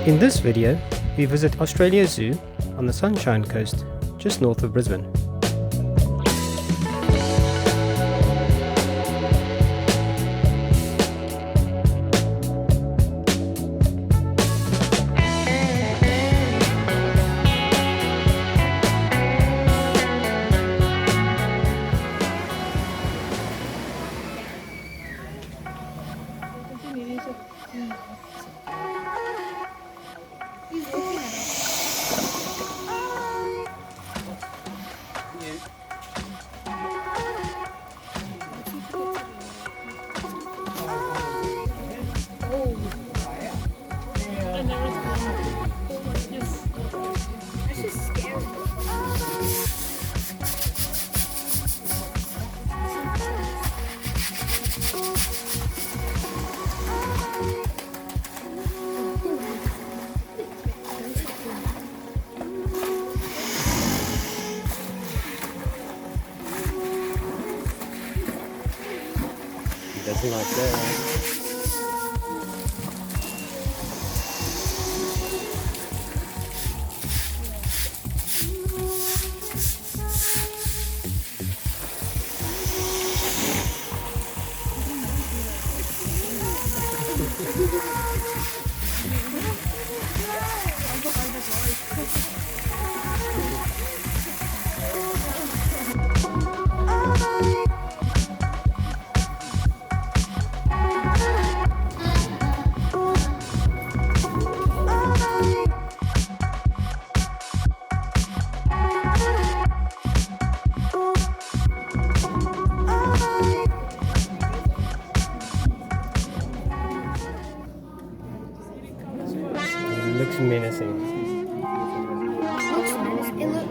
In this video, we visit Australia Zoo on the Sunshine Coast, just north of Brisbane. Doesn't like that. Looks menacing.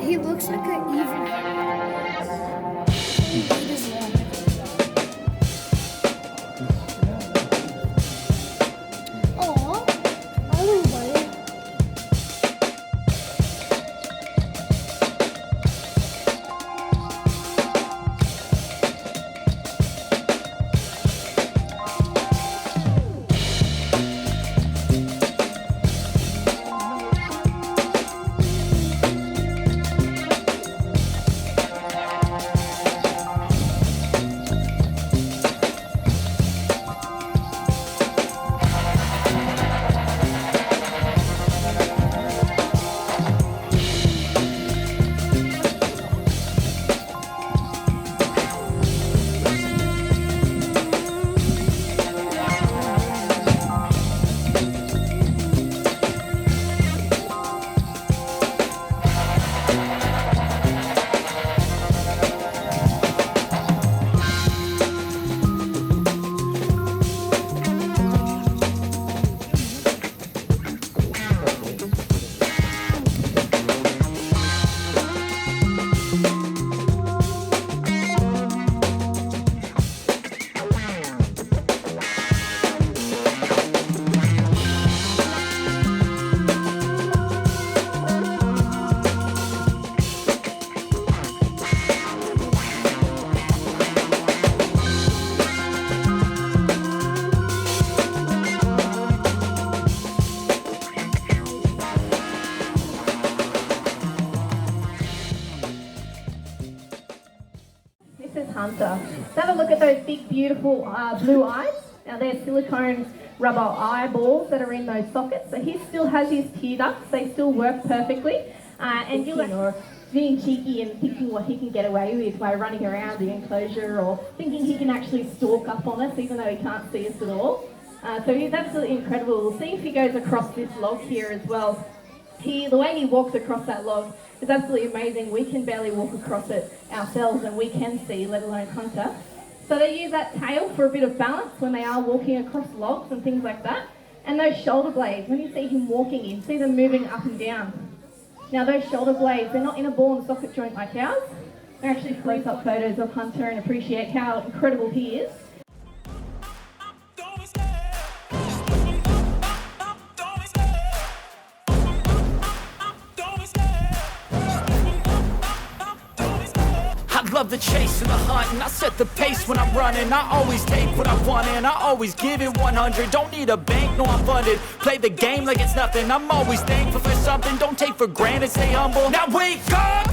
He looks like an evil. Oh, I don't want it. Hunter. So have a look at those big, beautiful blue eyes. Now they're silicone rubber eyeballs that are in those sockets. So he still has his tear ducts. They still work perfectly. And you're being cheeky and thinking what he can get away with by running around the enclosure or thinking he can actually stalk up on us even though he can't see us at all. So he's absolutely incredible. We'll see if he goes across this log here as well. The way he walks across that log is absolutely amazing. We can barely walk across it ourselves and we can see, let alone Hunter. So they use that tail for a bit of balance when they are walking across logs and things like that. And those shoulder blades, when you see him walking, you see them moving up and down. Now those shoulder blades, they're not in a ball and socket joint like ours. They're actually close-up photos of Hunter and appreciate how incredible he is. love the chase and the hunt, and I set the pace when I'm running. I always take what I want and I always give it 100. Don't need a bank, no I'm funded. Play the game like it's nothing. I'm always thankful for something. Don't take for granted, stay humble. Now wake up!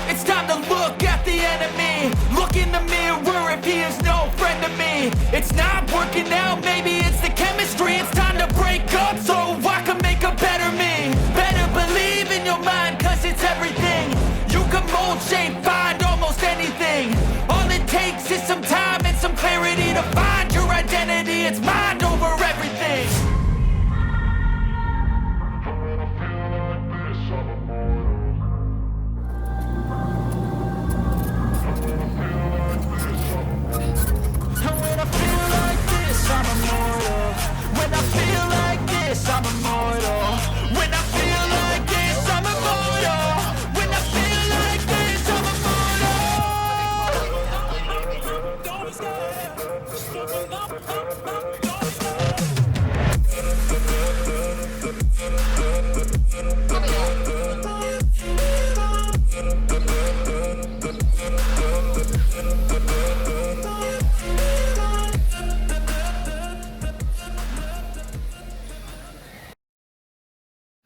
It's time to look at the enemy. Look in the mirror if he is no friend to me. It's not working out, maybe it's the chemistry. It's time to break up so I can make a better me. Better believe in your mind, cause it's everything. You can mold, shape, find almost anything. All it takes is some time and some clarity to find your identity. It's mind over everything. I'm immortal. When I feel like this, I'm immortal. When I feel like this, I'm immortal. When I feel like this, I'm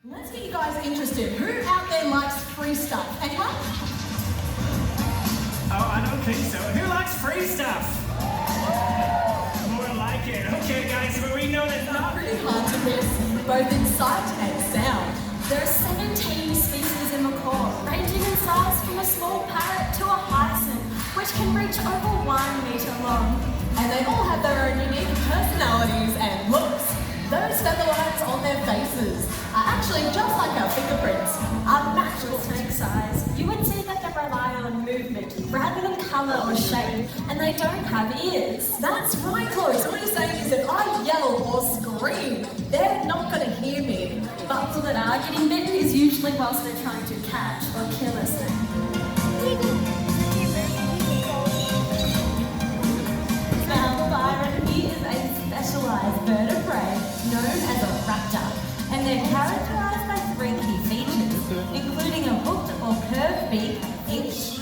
Let's get you guys interested. Who out there likes free stuff? Anyone? Oh, I don't think so. Who likes free stuff? More like it. Okay, guys, but we know that's not Pretty hard to miss, both in sight and sound. There are 17 species in macaw, ranging in size from a small parrot to a hyacinth, which can reach over 1 metre long. And they all have their own unique personalities and looks. Those feather lines on their faces are actually just like our fingerprints, are magical. Snake size, you would see that they rely on movement rather than colour or shape, and they don't have ears. That's right, Chloe. So what you're saying is if I yell or scream, they're not going to hear me. But people that are getting bitten is usually whilst they're trying to catch or kill a snake. Now, Byron is a specialised bird of prey known as a raptor, and they're characterised by 3 key features, including a hooked or curved beak, itch.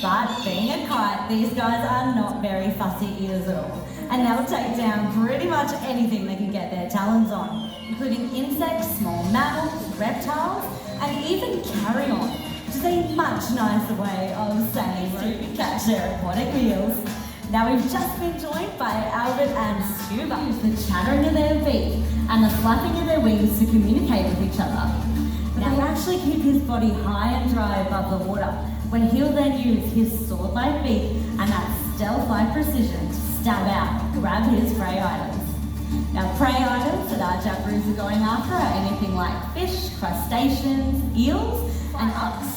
But being a kite, these guys are not very fussy eaters at all, and they'll take down pretty much anything they can get their talons on, including insects, small mammals, reptiles, and even carrion, which is a much nicer way of saying to catch their aquatic meals. Now we've just been joined by Albert and Scuba, who's the chattering of their beak and the flapping of their wings to communicate with each other. Now he actually keep his body high and dry above the water, when he'll then use his sword-like beak and that stealth-like precision to stab out and grab his prey items. Now prey items that our jabroos are going after are anything like fish, crustaceans, eels, and others.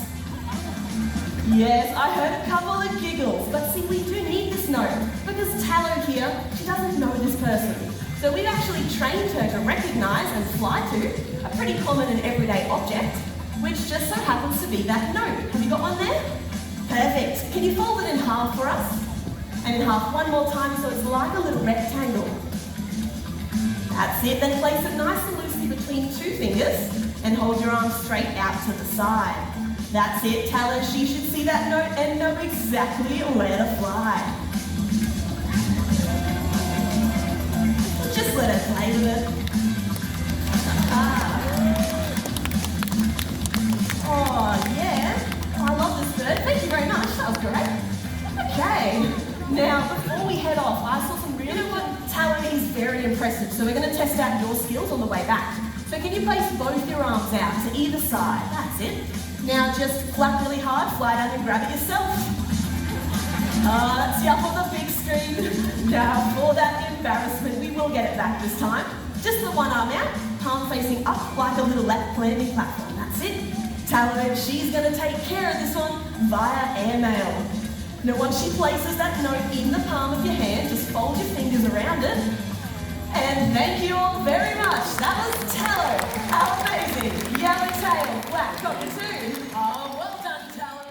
Yes, I heard a couple of giggles, but see, we do need this note because Tallow here, she doesn't know this person. So we've actually trained her to recognise and fly to a pretty common and everyday object, which just so happens to be that note. Have you got one there? Perfect. Can you fold it in half for us? And in half one more time so it's like a little rectangle. That's it, then place it nice and loosely between 2 fingers and hold your arm straight out to the side. That's it, Talon. She should see that note and know exactly where to fly. Just let her play with it. Oh, yeah. I love this bird. Thank you very much. That was great. Okay. Now, before we head off, I saw some really good Talon is very impressive. So we're going to test out your skills on the way back. So can you place both your arms out to either side? That's it. Now just flap really hard, fly down and grab it yourself. That's up on the big screen. Now for that embarrassment, we will get it back this time. Just the one arm out, palm facing up like a little landing platform. That's it. Tallow, she's going to take care of this one via airmail. Now once she places that note in the palm of your hand, just fold your fingers around it. And thank you all very much. That was Tallow. How amazing. Yellowtail, black cockatoo. Oh, well done, Tallow.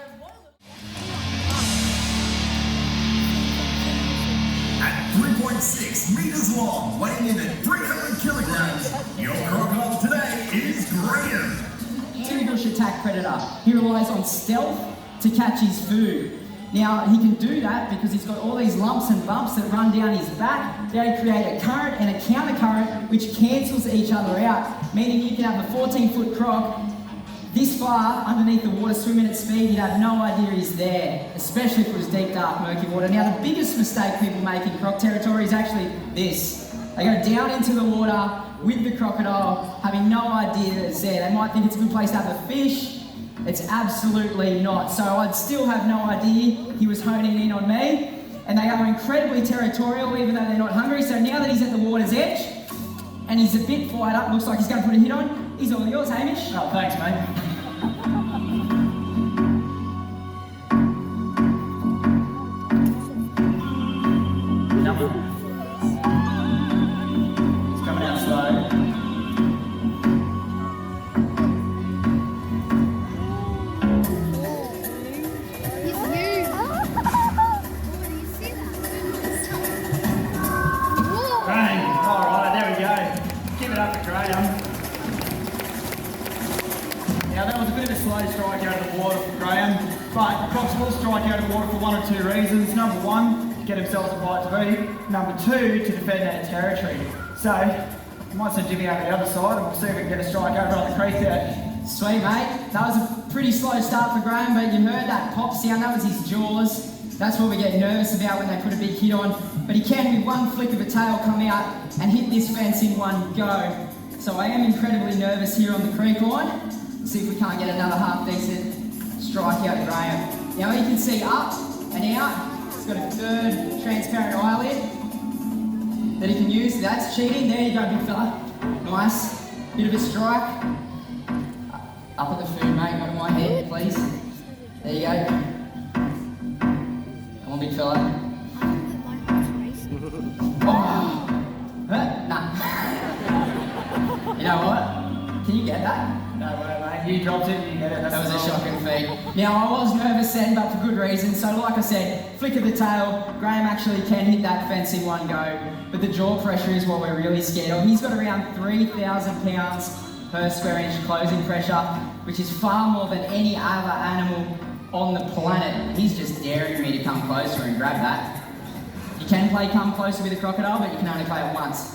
At 3.6 meters long, weighing in at 300 kilograms, your crocodile today is Graham. Two-bush attack predator. He relies on stealth to catch his food. Now, he can do that because he's got all these lumps and bumps that run down his back. They create a current and a countercurrent which cancels each other out, meaning you can have a 14-foot croc this far underneath the water swimming at speed, you'd have no idea he's there, especially if it was deep, dark, murky water. Now, the biggest mistake people make in croc territory is actually this. They go down into the water with the crocodile, having no idea that it's there. They might think it's a good place to have a fish. It's absolutely not. So I'd still have no idea he was honing in on me. And they are incredibly territorial, even though they're not hungry. So now that he's at the water's edge, and he's a bit fired up, looks like he's going to put a hit on, he's all yours, Hamish. Oh, thanks, mate. He's coming out slow. Bang! Alright, there we go. Give it up to Graham. Now that was a bit of a slow strike out of the water for Graham, but the Crocs will strike out of the water for one or two reasons. Number one, to get themselves a bite to eat. Number two, to defend their territory. So, I might send Jimmy over the other side and we'll see if we can get a strike over on the creek there. Sweet, mate. That was a pretty slow start for Graham, but you heard that pop sound. That was his jaws. That's what we get nervous about when they put a big hit on. But he can, with one flick of a tail, come out and hit this fence in one go. So I am incredibly nervous here on the creek line. See if we can't get another half-decent strike out of Graham. Now you can see up and out. He's got a third transparent eyelid that he can use. That's cheating. There you go, big fella. Nice. Bit of a strike. Up at the food, mate. Not my head, please. There you go. Come on, big fella. Oh. Nah. You know what? Can you get that? No way, mate. You dropped it, you get it. That was a shocking feat. Now, I was nervous then, but for good reason. So, like I said, flick of the tail, Graham actually can hit that fence in one go. But the jaw pressure is what we're really scared of. He's got around 3,000 pounds per square inch closing pressure, which is far more than any other animal on the planet. He's just daring me to come closer and grab that. You can play come closer with a crocodile, but you can only play it once.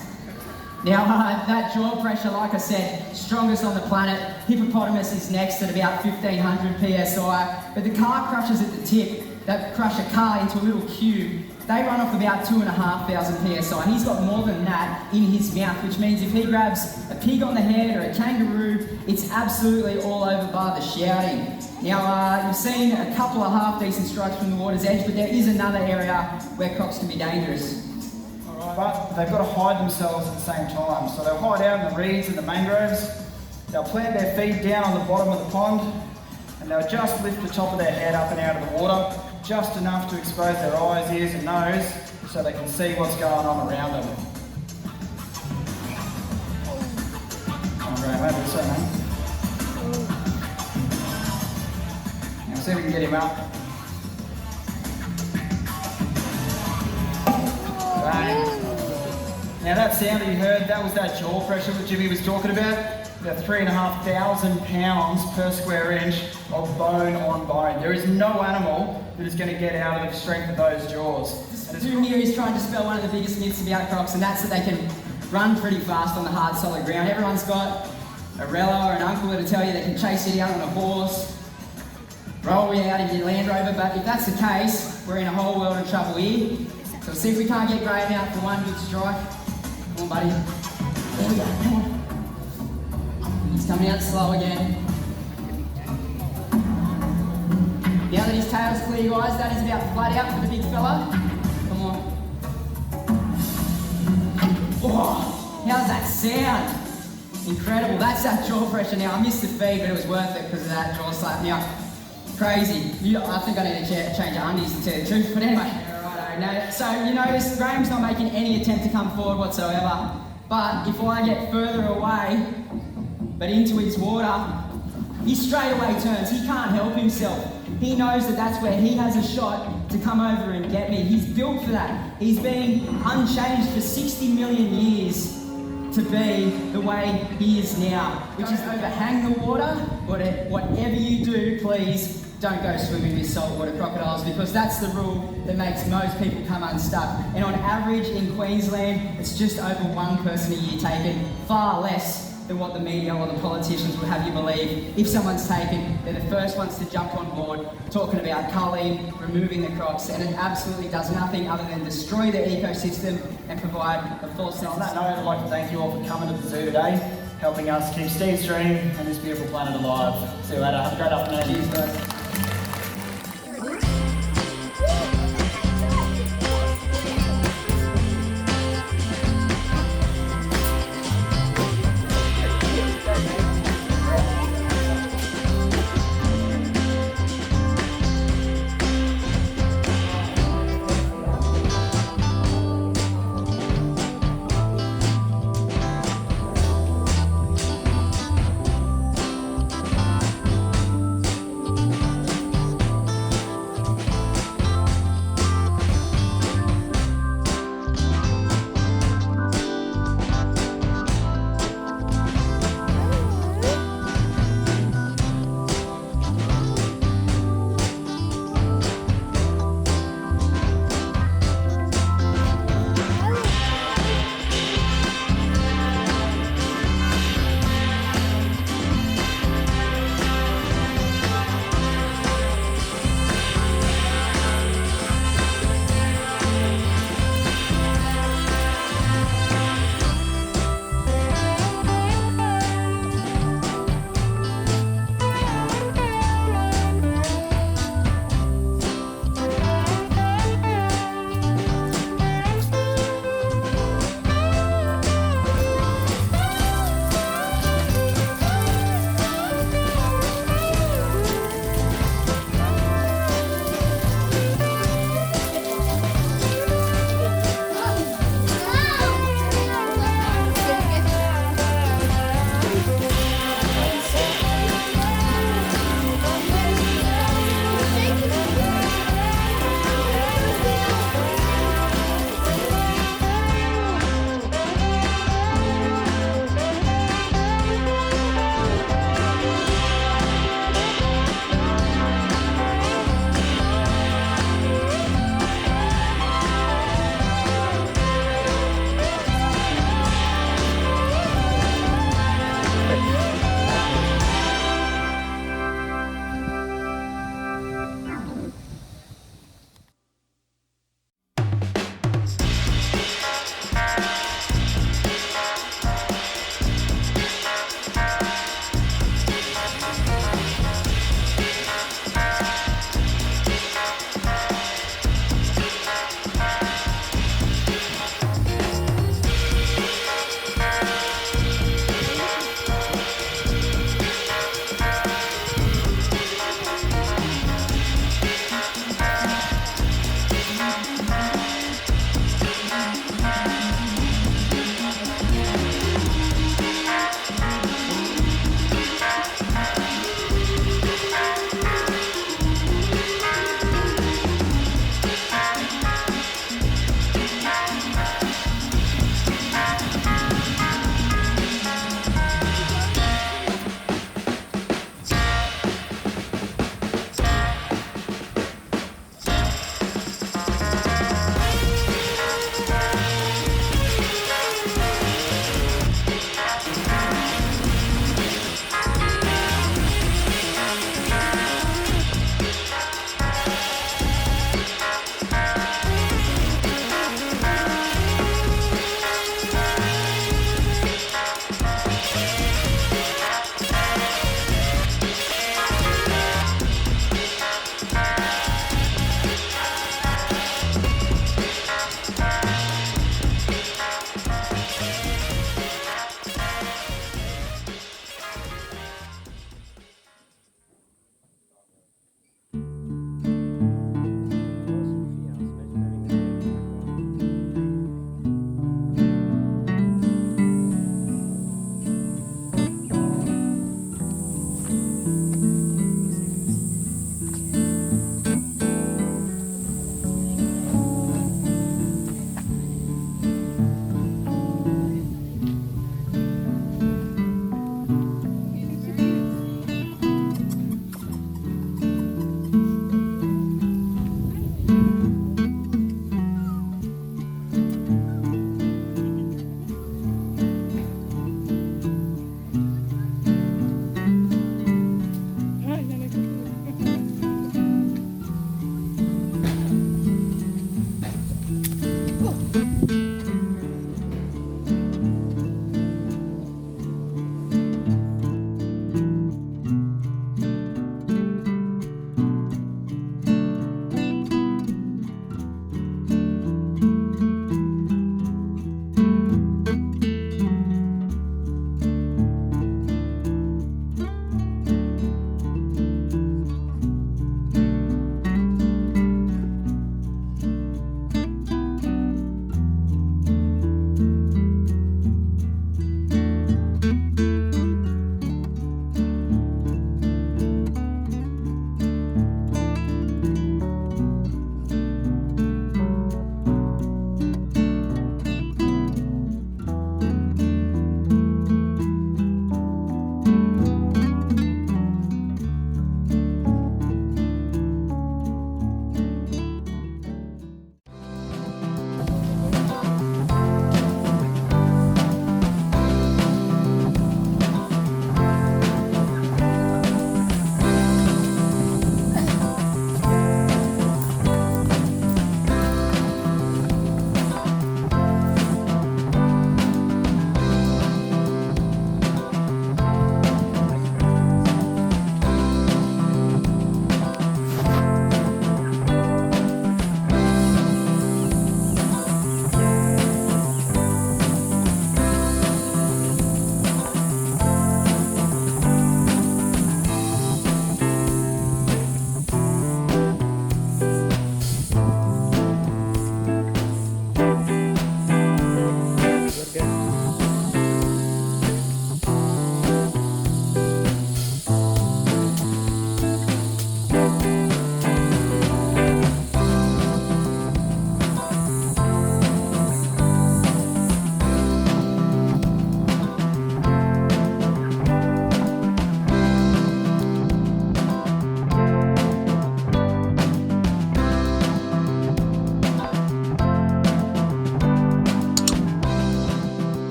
Now, that jaw pressure, like I said, strongest on the planet. Hippopotamus is next at about 1,500 psi, but the car crushes at the tip that crush a car into a little cube. They run off about 2,500 psi. He's got more than that in his mouth, which means if he grabs a pig on the head or a kangaroo, it's absolutely all over bar the shouting. Now, you've seen a couple of half-decent strikes from the water's edge, but there is another area where crocs can be dangerous. But they've got to hide themselves at the same time. So they'll hide out in the reeds and the mangroves. They'll plant their feet down on the bottom of the pond, and they'll just lift the top of their head up and out of the water, just enough to expose their eyes, ears and nose, so they can see what's going on around them. Come on, Graham, over this way, mate. Now see if we can get him up. Bang. Now that sound that you heard, that was that jaw pressure that Jimmy was talking about. About 3,500 pounds per square inch of bone on bone. There is no animal that is going to get out of the strength of those jaws. This dude here is trying to spell one of the biggest myths about crocs, and that's that they can run pretty fast on the hard, solid ground. Everyone's got a rella or an uncle that'll tell you they can chase you down on a horse, roll you out in your Land Rover, but if that's the case, we're in a whole world of trouble here. So see if we can't get Graham out for one good strike. Come on, buddy. There we go, come on. He's coming out slow again. Now that his tail's clear, guys, that is about flat out for the big fella. Come on. Oh, how's that sound? Incredible. That's that jaw pressure. Now, I missed the feed, but it was worth it because of that jaw slap. Now, crazy. I think I need to change your undies to tell you the truth, but anyway. No, so you notice Graham's not making any attempt to come forward whatsoever. But if I get further away, but into his water, he straight away turns. He can't help himself. He knows that that's where he has a shot to come over and get me. He's built for that. He's been unchanged for 60 million years to be the way he is now, which is overhang the water. Whatever you do, please don't go swimming with saltwater crocodiles, because that's the rule that makes most people come unstuck. And on average in Queensland, it's just over one person a year taken, far less than what the media or the politicians would have you believe. If someone's taken, they're the first ones to jump on board, talking about culling, removing the crocs, and it absolutely does nothing other than destroy the ecosystem and provide a false sense On that note, I'd like to thank you all for coming to the zoo today, helping us keep Steve Stream and this beautiful planet alive. See you later. Have a great afternoon. Cheers, guys.